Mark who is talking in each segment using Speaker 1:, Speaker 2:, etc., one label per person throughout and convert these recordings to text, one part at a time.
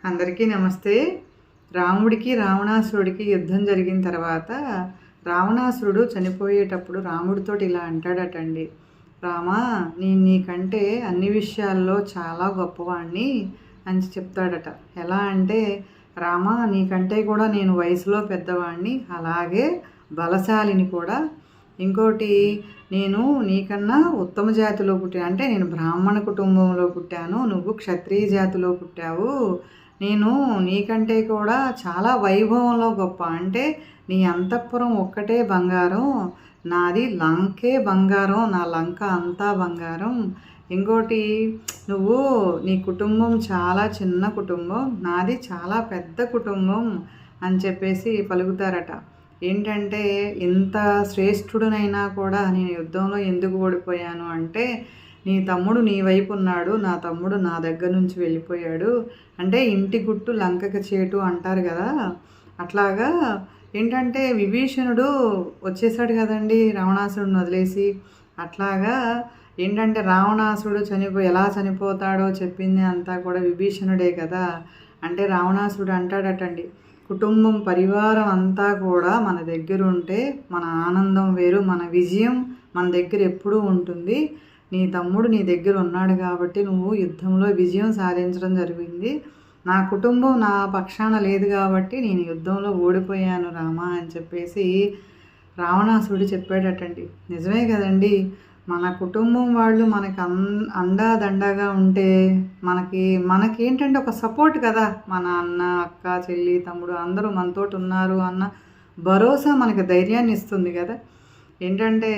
Speaker 1: అందరికీ నమస్తే. రాముడికి రావణాసురుడికి యుద్ధం జరిగిన తర్వాత రావణాసురుడు చనిపోయేటప్పుడు రాముడితోటి ఇలా అంటాడటండి, రామా నేను నీకంటే అన్ని విషయాల్లో చాలా గొప్పవాణ్ణి అని చెప్తాడట. ఎలా అంటే, రామా నీకంటే కూడా నేను వయసులో పెద్దవాణ్ణి, అలాగే బలశాలిని కూడా. ఇంకోటి, నేను నీకన్నా ఉత్తమ జాతిలో పుట్టాను, అంటే నేను బ్రాహ్మణ కుటుంబంలో పుట్టాను, నువ్వు క్షత్రియ జాతిలో పుట్టావు. నేను నీకంటే కూడా చాలా వైభవంలో గొప్ప, అంటే నీ అంతఃపురం ఒక్కటే బంగారం, నాది లంకే బంగారం, నా లంక అంతా బంగారం. ఇంకోటి, నువ్వు నీ కుటుంబం చాలా చిన్న కుటుంబం, నాది చాలా పెద్ద కుటుంబం అని చెప్పేసి పలుకుతారట. ఏంటంటే, ఇంత శ్రేష్ఠుడనైనా కూడా నేను యుద్ధంలో ఎందుకు ఓడిపోయాను అంటే, నీ తమ్ముడు నీ వైపు ఉన్నాడు, నా తమ్ముడు నా దగ్గర నుంచి వెళ్ళిపోయాడు. అంటే ఇంటి గుట్టు లంకకి చేటు అంటారు కదా, అట్లాగా ఏంటంటే విభీషణుడు వచ్చేసాడు కదండి రావణాసురుడిని వదిలేసి. అట్లాగా ఏంటంటే రావణాసురుడు ఎలా చనిపోతాడో చెప్పింది అంతా కూడా విభీషణుడే కదా. అంటే రావణాసురుడు అంటాడటండి, కుటుంబం పరివారం అంతా కూడా మన దగ్గర ఉంటే మన ఆనందం వేరు, మన విజయం మన దగ్గర ఎప్పుడూ ఉంటుంది. నీ తమ్ముడు నీ దగ్గర ఉన్నాడు కాబట్టి నువ్వు యుద్ధంలో విజయం సాధించడం జరిగింది. నా కుటుంబం నా పక్షాన లేదు కాబట్టి నేను యుద్ధంలో ఓడిపోయాను రామా అని చెప్పేసి రావణాసురుడు చెప్పాడటండి. నిజమే కదండి, మన కుటుంబం వాళ్ళు మనకి అండాదండగా ఉంటే మనకేంటంటే ఒక సపోర్ట్ కదా. మన అన్న, అక్క, చెల్లి, తమ్ముడు అందరూ మనతోటి ఉన్నారు అన్న భరోసా మనకి ధైర్యాన్ని ఇస్తుంది కదా. ఏంటంటే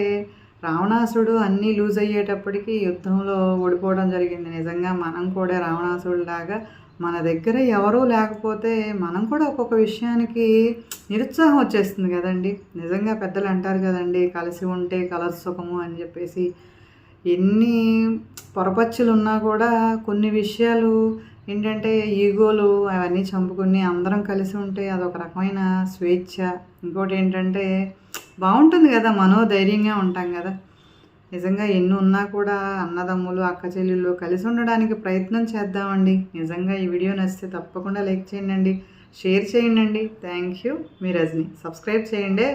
Speaker 1: రావణాసురుడు అన్నీ లూజ్ అయ్యేటప్పటికి యుద్ధంలో ఓడిపోవడం జరిగింది. నిజంగా మనం కూడా రావణాసురుడిలాగా మన దగ్గర ఎవరూ లేకపోతే మనం కూడా ఒక్కొక్క విషయానికి నిరుత్సాహం వచ్చేస్తుంది కదండి. నిజంగా పెద్దలు అంటారు కదండి, కలిసి ఉంటే కలసి సుఖము అని చెప్పేసి. ఎన్ని పొరపచ్చులు ఉన్నా కూడా కొన్ని విషయాలు ఏంటంటే ఈగోలు అవన్నీ చంపుకుని అందరం కలిసి ఉంటే అదొక రకమైన స్వేచ్ఛ. ఇంకోటి ఏంటంటే బాగుంటుంది కదా, మనోధైర్యంగా ఉంటాం కదా. నిజంగా ఎన్ని ఉన్నా కూడా అన్నదమ్ములు, అక్క చెల్లెళ్ళు కలిసి ఉండడానికి ప్రయత్నం చేద్దామండి. నిజంగా ఈ వీడియో నచ్చితే తప్పకుండా లైక్ చేయండి, షేర్ చేయండి. Thank you. మీ రజని. సబ్స్క్రైబ్ చేయండి.